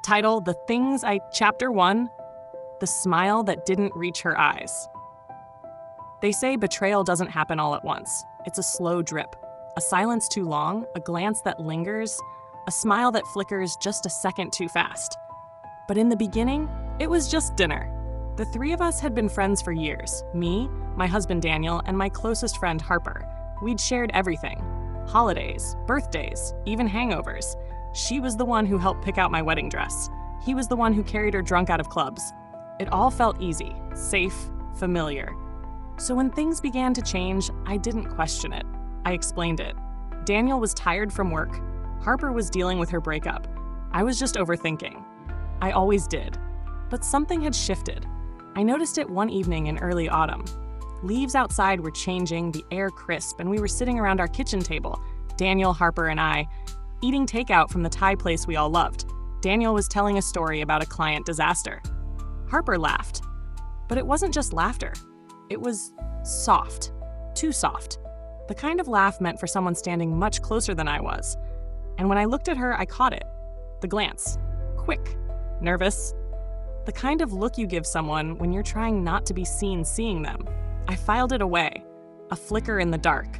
Title, Chapter 1, The Smile That Didn't Reach Her Eyes. They say betrayal doesn't happen all at once. It's a slow drip. A silence too long, a glance that lingers, a smile that flickers just a second too fast. But in the beginning, it was just dinner. The three of us had been friends for years. Me, my husband Daniel, and my closest friend Harper. We'd shared everything. Holidays, birthdays, even hangovers. She was the one who helped pick out my wedding dress. He was the one who carried her drunk out of clubs. It all felt easy, safe, familiar. So when things began to change, I didn't question it. I explained it. Daniel was tired from work. Harper was dealing with her breakup. I was just overthinking. I always did. But something had shifted. I noticed it one evening in early autumn. Leaves outside were changing, the air crisp, and we were sitting around our kitchen table, Daniel, Harper, and I, eating takeout from the Thai place we all loved. Daniel was telling a story about a client disaster. Harper laughed. But it wasn't just laughter. It was soft. Too soft. The kind of laugh meant for someone standing much closer than I was. And when I looked at her, I caught it. The glance. Quick. Nervous. The kind of look you give someone when you're trying not to be seen seeing them. I filed it away. A flicker in the dark.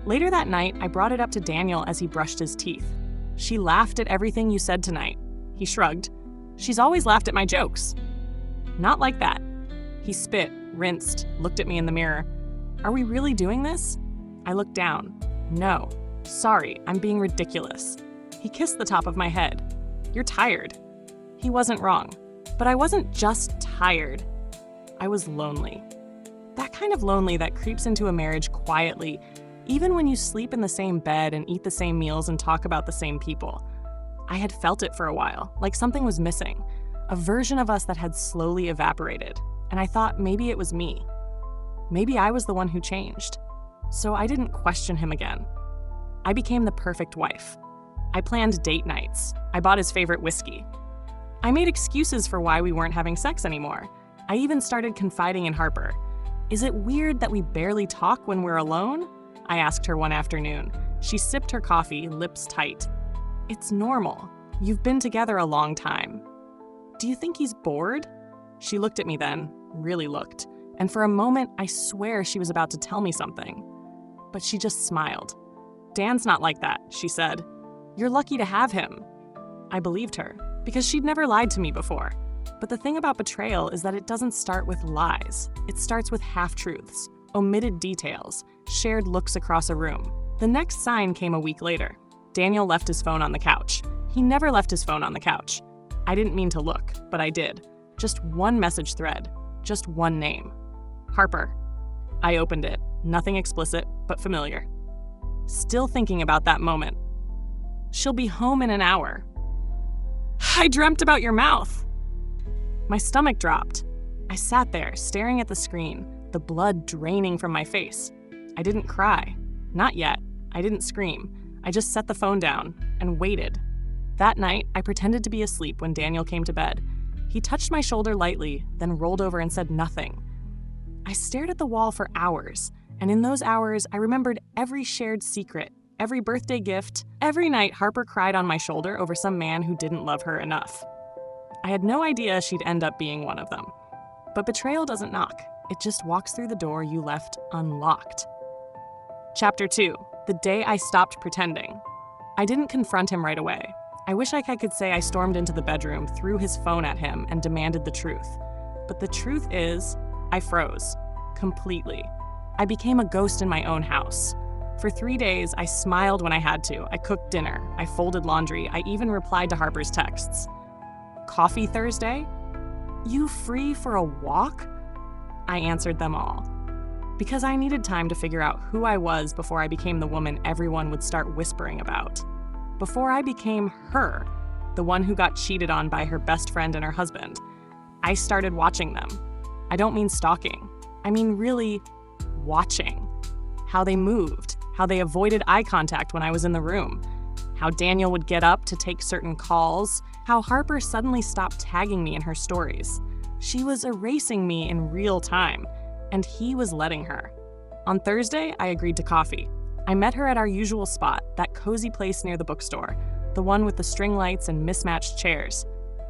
Later that night, I brought it up to Daniel as he brushed his teeth. She laughed at everything you said tonight. He shrugged. She's always laughed at my jokes. Not like that. He spit, rinsed, looked at me in the mirror. Are we really doing this? I looked down. No. Sorry, I'm being ridiculous. He kissed the top of my head. You're tired. He wasn't wrong. But I wasn't just tired. I was lonely. That kind of lonely that creeps into a marriage quietly, even when you sleep in the same bed and eat the same meals and talk about the same people. I had felt it for a while, like something was missing, a version of us that had slowly evaporated, and I thought maybe it was me. Maybe I was the one who changed. So I didn't question him again. I became the perfect wife. I planned date nights. I bought his favorite whiskey. I made excuses for why we weren't having sex anymore. I even started confiding in Harper. Is it weird that we barely talk when we're alone? I asked her one afternoon. She sipped her coffee, lips tight. It's normal. You've been together a long time. Do you think he's bored? She looked at me then, really looked, and for a moment I swear she was about to tell me something. But she just smiled. Dan's not like that, she said. You're lucky to have him. I believed her, because she'd never lied to me before. But the thing about betrayal is that it doesn't start with lies. It starts with half-truths, omitted details, shared looks across a room. The next sign came a week later. Daniel left his phone on the couch. He never left his phone on the couch. I didn't mean to look, but I did. Just one message thread. Just one name. Harper. I opened it. Nothing explicit, but familiar. Still thinking about that moment. She'll be home in an hour. I dreamt about your mouth. My stomach dropped. I sat there, staring at the screen, the blood draining from my face. I didn't cry. Not yet. I didn't scream. I just set the phone down and waited. That night, I pretended to be asleep when Daniel came to bed. He touched my shoulder lightly, then rolled over and said nothing. I stared at the wall for hours, and in those hours, I remembered every shared secret, every birthday gift, every night Harper cried on my shoulder over some man who didn't love her enough. I had no idea she'd end up being one of them. But betrayal doesn't knock. It just walks through the door you left unlocked. Chapter 2. The Day I Stopped Pretending. I didn't confront him right away. I wish I could say I stormed into the bedroom, threw his phone at him, and demanded the truth. But the truth is, I froze. Completely. I became a ghost in my own house. For 3 days, I smiled when I had to. I cooked dinner. I folded laundry. I even replied to Harper's texts. Coffee Thursday? You free for a walk? I answered them all. Because I needed time to figure out who I was before I became the woman everyone would start whispering about. Before I became her, the one who got cheated on by her best friend and her husband. I started watching them. I don't mean stalking. I mean really watching. How they moved, how they avoided eye contact when I was in the room, how Daniel would get up to take certain calls, how Harper suddenly stopped tagging me in her stories. She was erasing me in real time, and he was letting her. On Thursday, I agreed to coffee. I met her at our usual spot, that cozy place near the bookstore, the one with the string lights and mismatched chairs.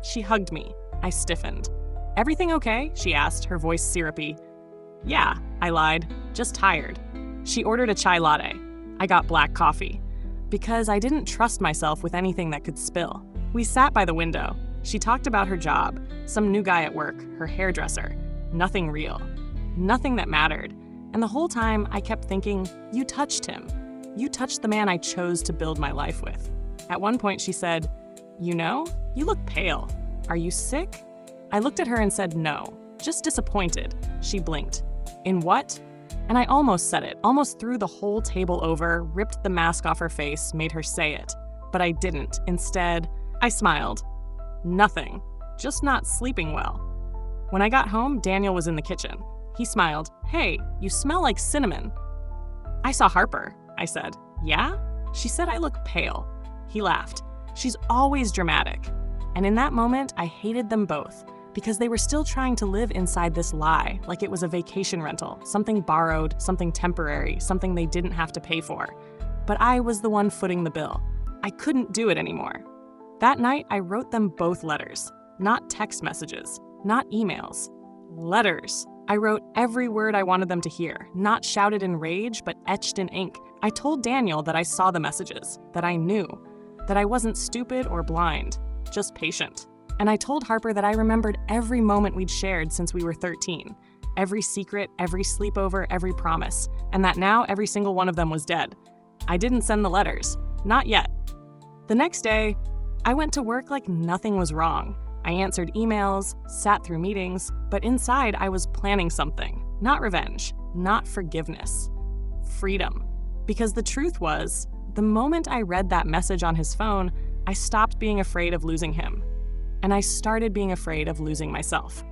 She hugged me. I stiffened. "Everything okay?" she asked, her voice syrupy. "Yeah," I lied. "Just tired." She ordered a chai latte. I got black coffee. Because I didn't trust myself with anything that could spill. We sat by the window. She talked about her job, some new guy at work, her hairdresser. Nothing real. Nothing that mattered. And the whole time, I kept thinking, you touched him. You touched the man I chose to build my life with. At one point, she said, "You know, you look pale. Are you sick?" I looked at her and said no, just disappointed. She blinked. "In what?" And I almost said it, almost threw the whole table over, ripped the mask off her face, made her say it. But I didn't. Instead, I smiled. Nothing. Just not sleeping well. When I got home, Daniel was in the kitchen. He smiled. "Hey, you smell like cinnamon." "I saw Harper," I said. "Yeah?" She said I look pale. He laughed. "She's always dramatic." And in that moment, I hated them both, because they were still trying to live inside this lie, like it was a vacation rental, something borrowed, something temporary, something they didn't have to pay for. But I was the one footing the bill. I couldn't do it anymore. That night, I wrote them both letters. Not text messages, not emails. Letters. I wrote every word I wanted them to hear, not shouted in rage, but etched in ink. I told Daniel that I saw the messages, that I knew, that I wasn't stupid or blind, just patient. And I told Harper that I remembered every moment we'd shared since we were 13, every secret, every sleepover, every promise, and that now every single one of them was dead. I didn't send the letters. Not yet. The next day, I went to work like nothing was wrong. I answered emails, sat through meetings, but inside I was planning something. Not revenge, not forgiveness. Freedom. Because the truth was, the moment I read that message on his phone, I stopped being afraid of losing him. And I started being afraid of losing myself.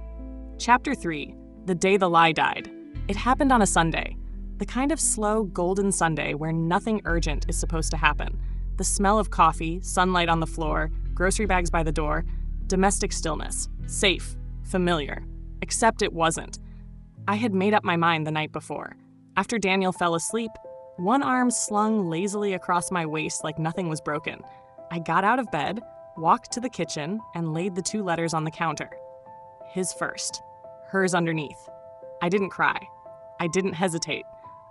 Chapter 3, The Day the Lie Died. It happened on a Sunday. The kind of slow, golden Sunday where nothing urgent is supposed to happen. The smell of coffee, sunlight on the floor, grocery bags by the door, domestic stillness. Safe, familiar. Except it wasn't. I had made up my mind the night before. After Daniel fell asleep, one arm slung lazily across my waist like nothing was broken. I got out of bed, walked to the kitchen, and laid the 2 letters on the counter. His first, hers underneath. I didn't cry. I didn't hesitate.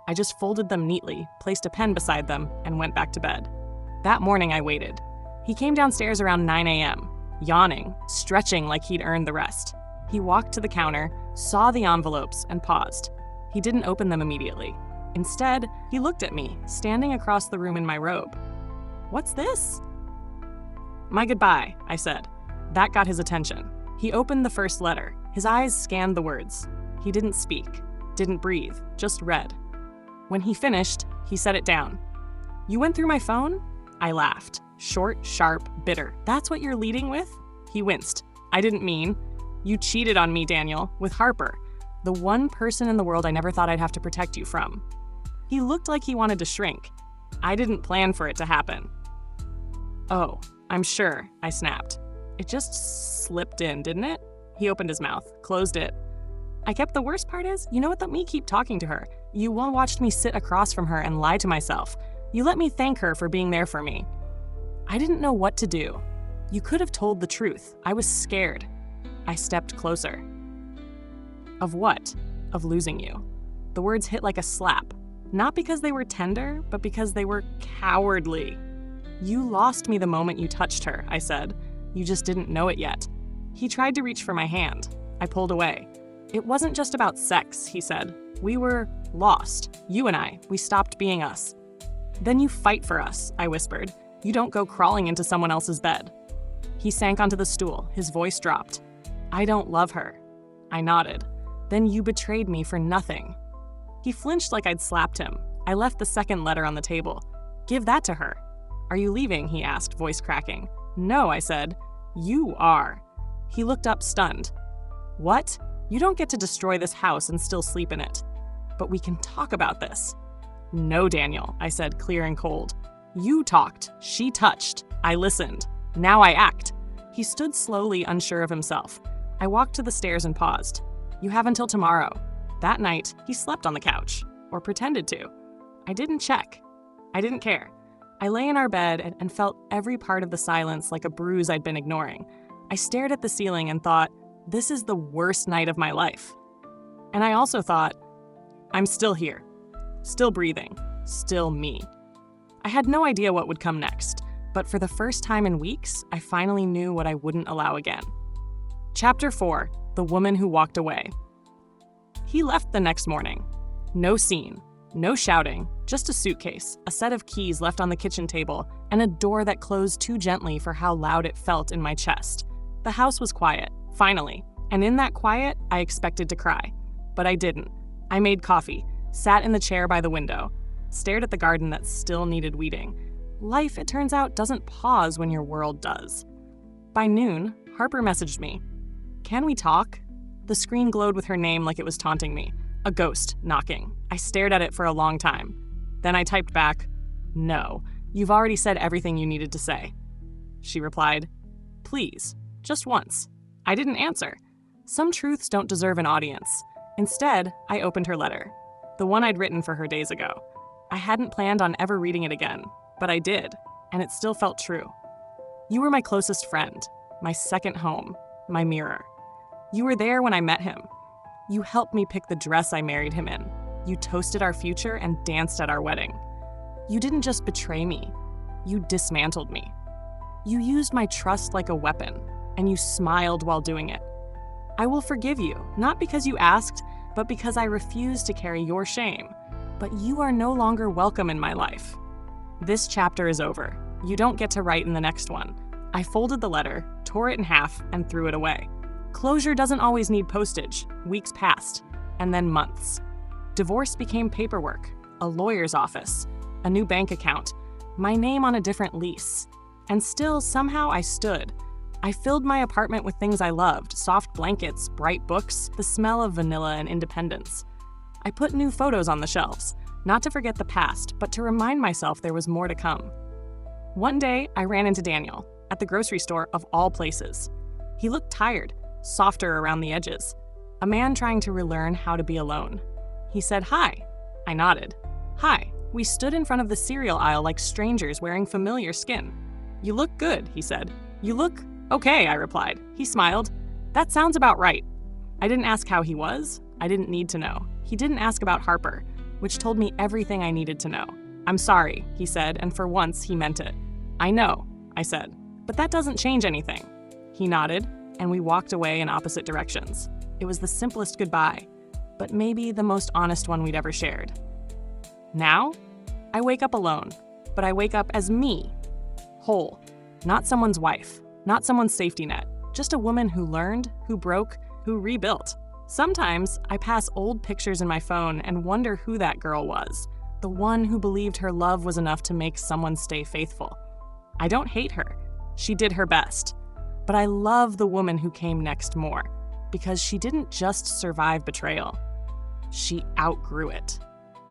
I just folded them neatly, placed a pen beside them, and went back to bed. That morning I waited. He came downstairs around 9 a.m., yawning, stretching like he'd earned the rest. He walked to the counter, saw the envelopes, and paused. He didn't open them immediately. Instead, he looked at me, standing across the room in my robe. "What's this?" "My goodbye," I said. That got his attention. He opened the first letter. His eyes scanned the words. He didn't speak, didn't breathe, just read. When he finished, he set it down. "You went through my phone?" I laughed. Short, sharp, bitter. "That's what you're leading with?" He winced. "I didn't mean. You cheated on me, Daniel, with Harper, the one person in the world I never thought I'd have to protect you from." He looked like he wanted to shrink. "I didn't plan for it to happen." "Oh, I'm sure," I snapped. "It just slipped in, didn't it?" He opened his mouth, closed it. I kept the worst part is, you know what let me keep talking to her. You watched me sit across from her and lie to myself. You let me thank her for being there for me. I didn't know what to do. You could have told the truth. I was scared. I stepped closer. Of what? Of losing you. The words hit like a slap. Not because they were tender, but because they were cowardly. "You lost me the moment you touched her," I said. "You just didn't know it yet." He tried to reach for my hand. I pulled away. "It wasn't just about sex," he said. "We were lost. You and I. We stopped being us." "Then you fight for us," I whispered. "You don't go crawling into someone else's bed." He sank onto the stool. His voice dropped. "I don't love her." I nodded. "Then you betrayed me for nothing." He flinched like I'd slapped him. I left the second letter on the table. "Give that to her." "Are you leaving?" he asked, voice cracking. "No," I said. "You are." He looked up, stunned. "What? You don't get to destroy this house and still sleep in it. But we can talk about this." "No, Daniel," I said, clear and cold. "You talked. She touched. I listened. Now I act." He stood slowly, unsure of himself. I walked to the stairs and paused. "You have until tomorrow." That night, he slept on the couch, or pretended to. I didn't check. I didn't care. I lay in our bed and felt every part of the silence like a bruise I'd been ignoring. I stared at the ceiling and thought, this is the worst night of my life. And I also thought, I'm still here, still breathing, still me. I had no idea what would come next, but for the first time in weeks, I finally knew what I wouldn't allow again. Chapter 4, The Woman Who Walked Away. He left the next morning. No scene, no shouting, just a suitcase, a set of keys left on the kitchen table, and a door that closed too gently for how loud it felt in my chest. The house was quiet, finally, and in that quiet, I expected to cry. But I didn't. I made coffee, sat in the chair by the window, stared at the garden that still needed weeding. Life, it turns out, doesn't pause when your world does. By noon, Harper messaged me. Can we talk? The screen glowed with her name like it was taunting me. A ghost knocking. I stared at it for a long time. Then I typed back, no, you've already said everything you needed to say. She replied, please, just once. I didn't answer. Some truths don't deserve an audience. Instead, I opened her letter, the one I'd written for her days ago. I hadn't planned on ever reading it again, but I did, and it still felt true. You were my closest friend, my second home, my mirror. You were there when I met him. You helped me pick the dress I married him in. You toasted our future and danced at our wedding. You didn't just betray me, you dismantled me. You used my trust like a weapon, and you smiled while doing it. I will forgive you, not because you asked, but because I refused to carry your shame. But you are no longer welcome in my life. This chapter is over. You don't get to write in the next one. I folded the letter, tore it in half, and threw it away. Closure doesn't always need postage. Weeks passed, and then months. Divorce became paperwork, a lawyer's office, a new bank account, my name on a different lease. And still, somehow I stood. I filled my apartment with things I loved, soft blankets, bright books, the smell of vanilla and independence. I put new photos on the shelves, not to forget the past, but to remind myself there was more to come. One day, I ran into Daniel, at the grocery store of all places. He looked tired, softer around the edges, a man trying to relearn how to be alone. He said, hi. I nodded. Hi. We stood in front of the cereal aisle like strangers wearing familiar skin. You look good, he said. You look okay, I replied. He smiled. That sounds about right. I didn't ask how he was. I didn't need to know. He didn't ask about Harper, which told me everything I needed to know. I'm sorry, he said, and for once he meant it. I know, I said, but that doesn't change anything. He nodded, and we walked away in opposite directions. It was the simplest goodbye, but maybe the most honest one we'd ever shared. Now, I wake up alone, but I wake up as me, whole, not someone's wife, not someone's safety net, just a woman who learned, who broke, who rebuilt. Sometimes I pass old pictures in my phone and wonder who that girl was, the one who believed her love was enough to make someone stay faithful. I don't hate her. She did her best. But I love the woman who came next more, because she didn't just survive betrayal. She outgrew it.